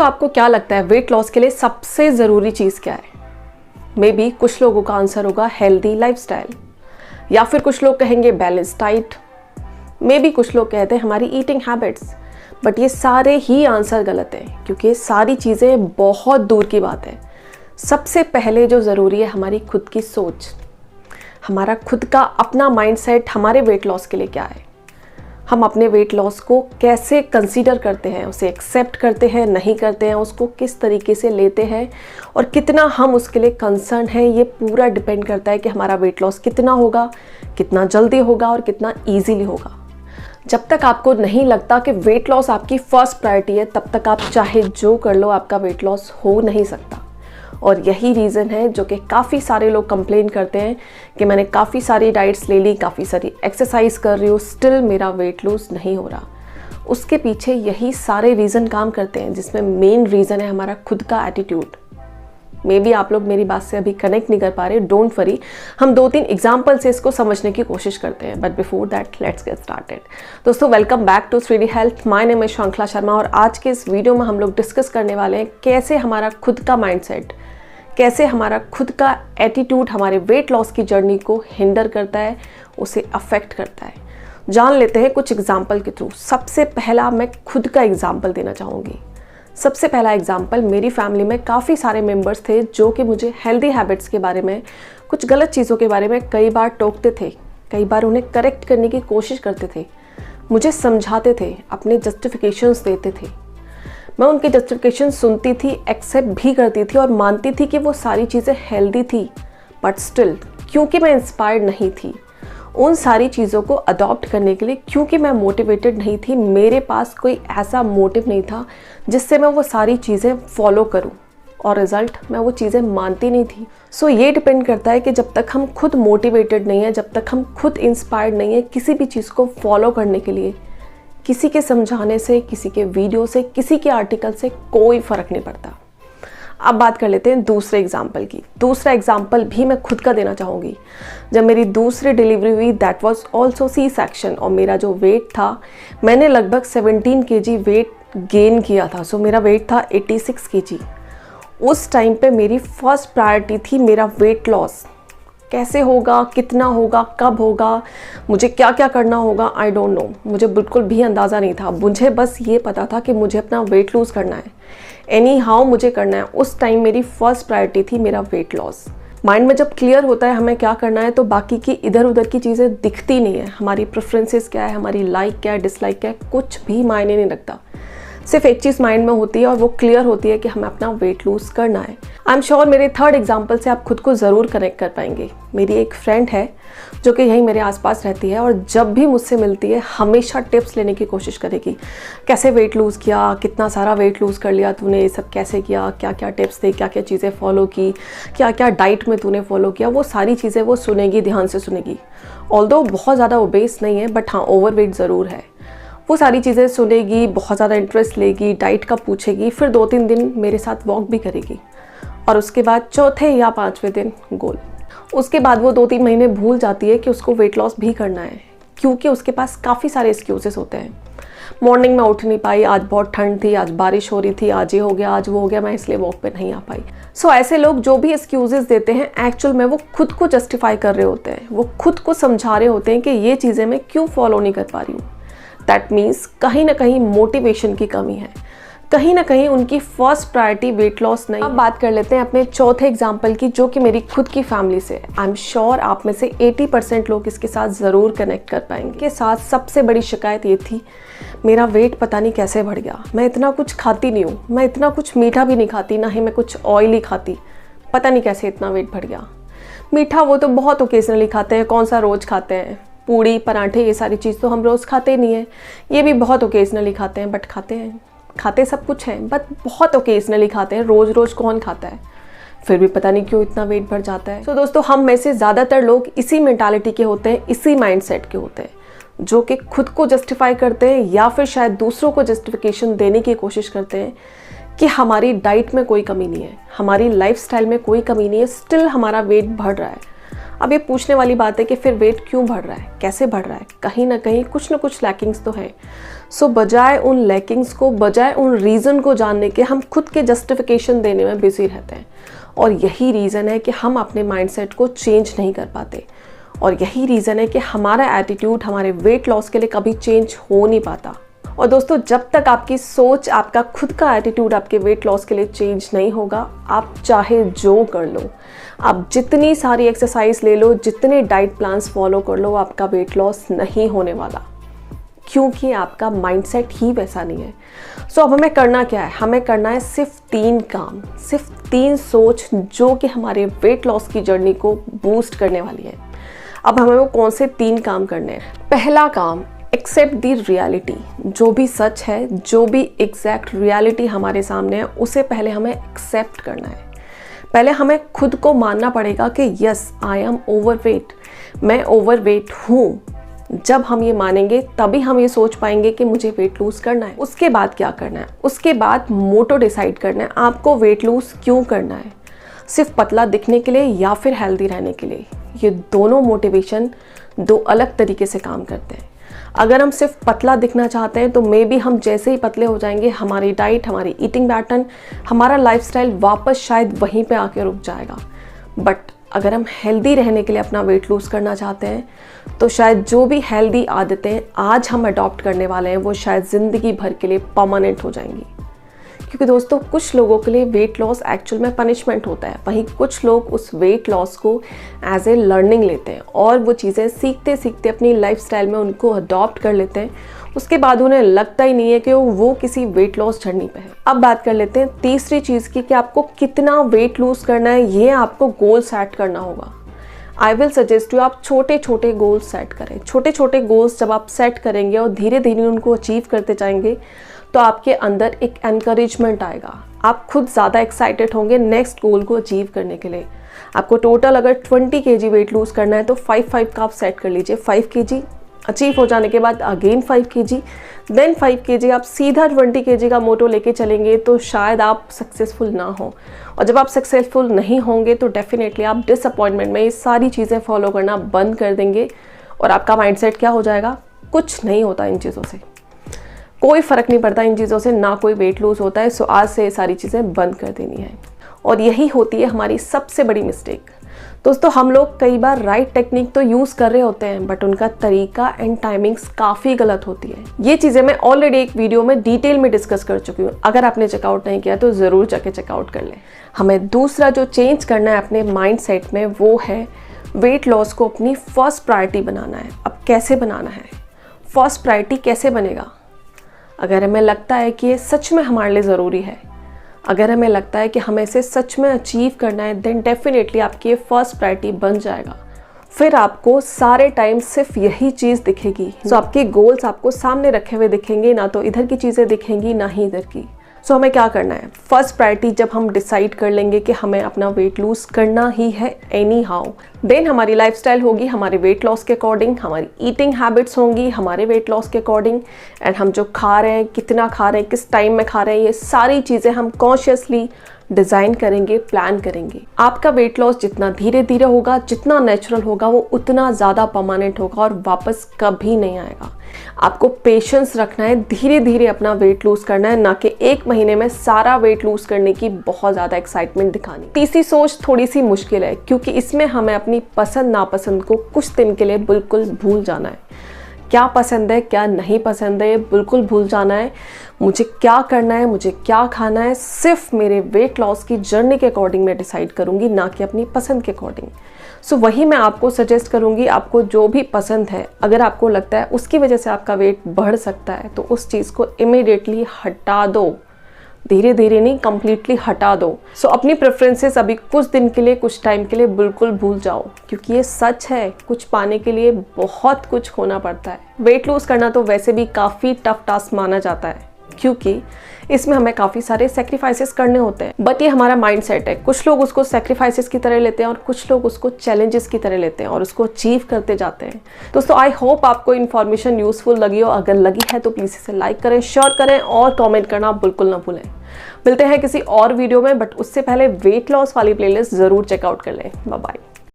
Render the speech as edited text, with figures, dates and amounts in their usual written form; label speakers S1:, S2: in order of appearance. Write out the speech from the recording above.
S1: दोस्तों, आपको क्या लगता है वेट लॉस के लिए सबसे ज़रूरी चीज़ क्या है? मे बी कुछ लोगों का आंसर होगा हेल्दी लाइफस्टाइल, या फिर कुछ लोग कहेंगे बैलेंस डाइट, मे बी कुछ लोग कहते हैं हमारी ईटिंग हैबिट्स। बट ये सारे ही आंसर गलत हैं, क्योंकि ये सारी चीज़ें बहुत दूर की बात है। सबसे पहले जो ज़रूरी है हमारी खुद की सोच, हमारा खुद का अपना माइंडसेट हमारे वेट लॉस के लिए क्या है। हम अपने वेट लॉस को कैसे कंसीडर करते हैं, उसे एक्सेप्ट करते हैं, नहीं करते हैं, उसको किस तरीके से लेते हैं और कितना हम उसके लिए कंसर्न हैं। ये पूरा डिपेंड करता है कि हमारा वेट लॉस कितना होगा, कितना जल्दी होगा और कितना ईजीली होगा। जब तक आपको नहीं लगता कि वेट लॉस आपकी फर्स्ट प्रायोरिटी है, तब तक आप चाहे जो कर लो, आपका वेट लॉस हो नहीं सकता। और यही रीज़न है जो कि काफ़ी सारे लोग कंप्लेन करते हैं कि मैंने काफ़ी सारी डाइट्स ले ली, काफ़ी सारी एक्सरसाइज कर रही हूँ, स्टिल मेरा वेट लूज नहीं हो रहा। उसके पीछे यही सारे रीज़न काम करते हैं, जिसमें मेन रीज़न है हमारा खुद का एटीट्यूड। मे बी आप लोग मेरी बात से अभी कनेक्ट नहीं कर पा रहे, डोंट वरी, हम 2-3 एग्जाम्पल से इसको समझने की कोशिश करते हैं। But before that let's get started. दोस्तों, welcome back to 3D health. My name is Shrinkhala Sharma और आज के इस वीडियो में हम लोग डिस्कस करने वाले हैं कैसे हमारा खुद का माइंडसेट, कैसे हमारा खुद का एटीट्यूड हमारे वेट लॉस की जर्नी को हिंडर करता है, उसे अफेक्ट करता है। जान लेते हैं कुछ एग्जाम्पल के थ्रू। सबसे पहला मैं खुद का एग्जाम्पल देना चाहूँगी। सबसे पहला एग्जाम्पल, मेरी फैमिली में काफ़ी सारे मेंबर्स थे जो कि मुझे हेल्दी हैबिट्स के बारे में, कुछ गलत चीज़ों के बारे में कई बार टोकते थे, कई बार उन्हें करेक्ट करने की कोशिश करते थे, मुझे समझाते थे, अपने जस्टिफिकेशंस देते थे। मैं उनके जस्टिफिकेशन सुनती थी, एक्सेप्ट भी करती थी और मानती थी कि वो सारी चीज़ें हेल्दी थी। बट स्टिल, क्योंकि मैं इंस्पायर्ड नहीं थी उन सारी चीज़ों को अडॉप्ट करने के लिए, क्योंकि मैं मोटिवेटेड नहीं थी, मेरे पास कोई ऐसा मोटिव नहीं था जिससे मैं वो सारी चीज़ें फॉलो करूं, और रिज़ल्ट मैं वो चीज़ें मानती नहीं थी। सो ये डिपेंड करता है कि जब तक हम खुद मोटिवेटेड नहीं है, जब तक हम खुद इंस्पायर्ड नहीं है किसी भी चीज़ को फॉलो करने के लिए, किसी के समझाने से, किसी के वीडियो से, किसी के आर्टिकल से कोई फ़र्क नहीं पड़ता। अब बात कर लेते हैं दूसरे एग्जाम्पल की। दूसरा एग्जाम्पल भी मैं खुद का देना चाहूँगी। जब मेरी दूसरी डिलीवरी हुई, that was also C section, और मेरा जो वेट था, मैंने लगभग 17 kg वेट गेन किया था। सो मेरा वेट था 86 kg। उस टाइम पे मेरी फर्स्ट प्रायोरिटी थी मेरा वेट लॉस। कैसे होगा, कितना होगा, कब होगा, मुझे क्या क्या करना होगा, आई डोंट नो। मुझे बिल्कुल भी अंदाज़ा नहीं था। मुझे बस ये पता था कि मुझे अपना वेट लूज़ करना है, एनी हाउ मुझे करना है। उस टाइम मेरी फर्स्ट प्रायोरिटी थी मेरा वेट लॉस। माइंड में जब क्लियर होता है हमें क्या करना है, तो बाकी की इधर उधर की चीज़ें दिखती नहीं है। हमारी प्रेफरेंसेस क्या है, हमारी लाइक क्या है, डिसलाइक क्या है, कुछ भी मायने नहीं रखता। सिर्फ एक चीज़ माइंड में होती है और वो क्लियर होती है कि हमें अपना वेट लूज़ करना है। आई एम श्योर मेरे थर्ड एग्जाम्पल से आप खुद को ज़रूर कनेक्ट कर पाएंगे। मेरी एक फ्रेंड है जो कि यहीं मेरे आसपास रहती है, और जब भी मुझसे मिलती है हमेशा टिप्स लेने की कोशिश करेगी। कैसे वेट लूज़ किया, कितना सारा वेट लूज़ कर लिया तूने, ये सब कैसे किया, क्या क्या टिप्स थे, क्या क्या चीज़ें फॉलो की, क्या क्या डाइट में तूने फॉलो किया, वो सारी चीज़ें वो सुनेगी, ध्यान से सुनेगी। ऑल्दो बहुत ज़्यादा ओबेस नहीं है, बट हाँ ओवर वेट ज़रूर है। वो सारी चीज़ें सुनेगी, बहुत ज़्यादा इंटरेस्ट लेगी, डाइट का पूछेगी, फिर 2-3 दिन मेरे साथ वॉक भी करेगी, और उसके बाद चौथे या 5वें दिन गोल। उसके बाद वो 2-3 महीने भूल जाती है कि उसको वेट लॉस भी करना है, क्योंकि उसके पास काफ़ी सारे एक्सक्यूजेस होते हैं। मॉर्निंग में उठ नहीं पाई, आज बहुत ठंड थी, आज बारिश हो रही थी, आज ये हो गया, आज वो हो गया, मैं इसलिए वॉक पे नहीं आ पाई। सो ऐसे लोग जो भी एक्सक्यूजेस देते हैं, एक्चुअल में वो खुद को जस्टिफाई कर रहे होते हैं, वो खुद को समझा रहे होते हैं कि ये चीज़ें मैं क्यों फॉलो नहीं कर पा रही हूँ। दैट मीन्स कहीं ना कहीं मोटिवेशन की कमी है, कहीं ना कहीं उनकी फर्स्ट प्रायोरिटी वेट लॉस नहीं। अब बात कर लेते हैं अपने चौथे एग्जाम्पल की, जो कि मेरी खुद की फैमिली से। आई एम श्योर आप में से 80% लोग इसके साथ ज़रूर कनेक्ट कर पाएंगे। के साथ सबसे बड़ी शिकायत ये थी, मेरा वेट पता नहीं कैसे बढ़ गया। मैं इतना कुछ खाती नहीं हूँ, मैं इतना कुछ मीठा भी नहीं खाती, ना ही मैं कुछ ऑयली खाती, पता नहीं कैसे इतना वेट बढ़ गया। मीठा वो तो बहुत ओकेजनली खाते हैं, कौन सा रोज़ खाते हैं। पूड़ी पराठे ये सारी चीज़ तो हम रोज़ खाते नहीं हैं, ये भी बहुत ओकेजनली खाते हैं, बट खाते हैं, खाते सब कुछ हैं, बट बहुत ओकेजनली खाते हैं। रोज़ रोज़ कौन खाता है, फिर भी पता नहीं क्यों इतना वेट बढ़ जाता है। तो दोस्तों, हम में से ज़्यादातर लोग इसी मेंटालिटी के होते हैं, इसी माइंडसेट के होते हैं, जो कि खुद को जस्टिफाई करते हैं या फिर शायद दूसरों को जस्टिफिकेशन देने की कोशिश करते हैं कि हमारी डाइट में कोई कमी नहीं है, हमारी लाइफस्टाइल में कोई कमी नहीं है, स्टिल हमारा वेट बढ़ रहा है। अब ये पूछने वाली बात है कि फिर वेट क्यों बढ़ रहा है, कैसे बढ़ रहा है, कहीं ना कहीं कुछ ना कुछ लैकिंग्स तो है। सो बजाय उन लैकिंग्स को, बजाय उन रीज़न को जानने के, हम खुद के जस्टिफिकेशन देने में बिजी रहते हैं। और यही रीज़न है कि हम अपने माइंडसेट को चेंज नहीं कर पाते, और यही रीज़न है कि हमारा एटीट्यूड हमारे वेट लॉस के लिए कभी चेंज हो नहीं पाता। और दोस्तों, जब तक आपकी सोच, आपका खुद का एटीट्यूड आपके वेट लॉस के लिए चेंज नहीं होगा, आप चाहे जो कर लो, आप जितनी सारी एक्सरसाइज ले लो, जितने डाइट प्लान्स फॉलो कर लो, आपका वेट लॉस नहीं होने वाला, क्योंकि आपका माइंडसेट ही वैसा नहीं है। सो अब हमें करना क्या है? हमें करना है सिर्फ 3 काम, सिर्फ 3 सोच जो कि हमारे वेट लॉस की जर्नी को बूस्ट करने वाली है। अब हमें वो कौन से 3 काम करने हैं? पहला काम, एक्सेप्ट द रियलिटी। जो भी सच है, जो भी एग्जैक्ट रियलिटी हमारे सामने है, उसे पहले हमें एक्सेप्ट करना है। पहले हमें खुद को मानना पड़ेगा कि यस, आई एम ओवरवेट, मैं ओवरवेट हूँ। जब हम ये मानेंगे तभी हम ये सोच पाएंगे कि मुझे वेट लूज करना है। उसके बाद क्या करना है? उसके बाद मोटो डिसाइड करना है, आपको वेट लूज क्यों करना है, सिर्फ पतला दिखने के लिए या फिर हेल्दी रहने के लिए। ये दोनों मोटिवेशन 2 अलग तरीके से काम करते हैं। अगर हम सिर्फ पतला दिखना चाहते हैं तो मे बी हम जैसे ही पतले हो जाएंगे, हमारी डाइट, हमारी ईटिंग पैटर्न, हमारा लाइफस्टाइल वापस शायद वहीं पे आके रुक जाएगा। बट अगर हम हेल्दी रहने के लिए अपना वेट लूज़ करना चाहते हैं तो शायद जो भी हेल्दी आदतें आज हम अडॉप्ट करने वाले हैं वो शायद ज़िंदगी भर के लिए परमानेंट हो जाएंगी। क्योंकि दोस्तों, कुछ लोगों के लिए वेट लॉस एक्चुअल में पनिशमेंट होता है, वहीं कुछ लोग उस वेट लॉस को एज ए लर्निंग लेते हैं और वो चीज़ें सीखते सीखते अपनी लाइफस्टाइल में उनको अडॉप्ट कर लेते हैं। उसके बाद उन्हें लगता ही नहीं है कि वो किसी वेट लॉस जर्नी पे है। अब बात कर लेते हैं तीसरी चीज़ की कि आपको कितना वेट लूज़ करना है, ये आपको गोल सेट करना होगा। आई विल सजेस्ट यू, आप छोटे छोटे गोल्स सेट करें। छोटे छोटे गोल्स जब आप सेट करेंगे और धीरे धीरे उनको अचीव करते जाएंगे तो आपके अंदर एक एनकरेजमेंट आएगा। आप खुद ज़्यादा एक्साइटेड होंगे नेक्स्ट गोल को अचीव करने के लिए। आपको टोटल अगर 20 kg वेट लूज़ करना है तो 5 का आप सेट कर लीजिए। 5 kg अचीव हो जाने के बाद अगेन 5 kg, देन 5 kg, आप सीधा 20 kg का मोटो लेके चलेंगे तो शायद आप सक्सेसफुल ना हो। और जब आप सक्सेसफुल नहीं होंगे तो डेफिनेटली आप डिसअपॉइंटमेंट में ये सारी चीज़ें फॉलो करना बंद कर देंगे और आपका माइंडसेट क्या हो जाएगा? कुछ नहीं होता इन चीज़ों से, कोई फ़र्क नहीं पड़ता इन चीज़ों से, ना कोई वेट लूज़ होता है। सो आज से ये सारी चीज़ें बंद कर देनी है। और यही होती है हमारी सबसे बड़ी मिस्टेक। दोस्तों, हम लोग कई बार राइट टेक्निक तो यूज़ कर रहे होते हैं बट उनका तरीका एंड टाइमिंग्स काफ़ी गलत होती है। ये चीज़ें मैं ऑलरेडी एक वीडियो में डिटेल में डिस्कस कर चुकी हूँ। अगर आपने चेकआउट नहीं किया तो ज़रूर जाके चेकआउट कर लें। हमें दूसरा जो चेंज करना है अपने माइंड सेट में वो है वेट लॉस को अपनी फर्स्ट प्रायोरिटी बनाना है। अब कैसे बनाना है? फर्स्ट प्रायोरिटी कैसे बनेगा? अगर हमें लगता है कि ये सच में हमारे लिए ज़रूरी है, अगर हमें लगता है कि हमें इसे सच में अचीव करना है, देन डेफिनेटली आपकी ये फर्स्ट प्रायोरिटी बन जाएगा। फिर आपको सारे टाइम सिर्फ यही चीज़ दिखेगी। सो आपके गोल्स आपको सामने रखे हुए दिखेंगे, ना तो इधर की चीज़ें दिखेंगी ना ही इधर की। सो हमें क्या करना है? फर्स्ट प्रायोरिटी जब हम डिसाइड कर लेंगे कि हमें अपना वेट लूज़ करना ही है एनी हाउ, देन हमारी लाइफस्टाइल होगी हमारे वेट लॉस के अकॉर्डिंग, हमारी ईटिंग हैबिट्स होंगी हमारे वेट लॉस के अकॉर्डिंग, एंड हम जो खा रहे हैं, कितना खा रहे हैं, किस टाइम में खा रहे हैं, ये सारी चीज़ें हम कॉन्शियसली डिज़ाइन करेंगे, प्लान करेंगे। आपका वेट लॉस जितना धीरे धीरे होगा, जितना नेचुरल होगा, वो उतना ज़्यादा परमानेंट होगा और वापस कभी नहीं आएगा। आपको पेशेंस रखना है, धीरे धीरे अपना वेट लूज़ करना है, ना कि 1 महीने में सारा वेट लूज़ करने की बहुत ज़्यादा एक्साइटमेंट दिखानी। तीसरी सोच थोड़ी सी मुश्किल है क्योंकि इसमें हमें अपनी पसंद नापसंद को कुछ दिन के लिए बिल्कुल भूल जाना है। क्या पसंद है, क्या नहीं पसंद है, ये बिल्कुल भूल जाना है। मुझे क्या करना है, मुझे क्या खाना है, सिर्फ मेरे वेट लॉस की जर्नी के अकॉर्डिंग मैं डिसाइड करूँगी, ना कि अपनी पसंद के अकॉर्डिंग। सो वही मैं आपको सजेस्ट करूँगी। आपको जो भी पसंद है, अगर आपको लगता है उसकी वजह से आपका वेट बढ़ सकता है तो उस चीज़ को इमीडिएटली हटा दो। धीरे धीरे नहीं, कंप्लीटली हटा दो। सो अपनी प्रेफरेंसेस अभी कुछ दिन के लिए, कुछ टाइम के लिए बिल्कुल भूल जाओ, क्योंकि ये सच है, कुछ पाने के लिए बहुत कुछ खोना पड़ता है। वेट लूज़ करना तो वैसे भी काफ़ी टफ टास्क माना जाता है क्योंकि इसमें हमें काफ़ी सारे सेक्रीफाइसेस करने होते हैं, बट ये हमारा माइंडसेट है। कुछ लोग उसको सेक्रीफाइसेस की तरह लेते हैं और कुछ लोग उसको चैलेंजेस की तरह लेते हैं और उसको अचीव करते जाते हैं। दोस्तों, आई होप आपको इन्फॉर्मेशन यूजफुल लगी हो। अगर लगी है तो प्लीज़ इसे लाइक करें, शेयर करें और कमेंट करना बिल्कुल ना भूलें। मिलते हैं किसी और वीडियो में, बट उससे पहले वेट लॉस वाली प्लेलिस्ट ज़रूर चेकआउट कर लें। Bye bye.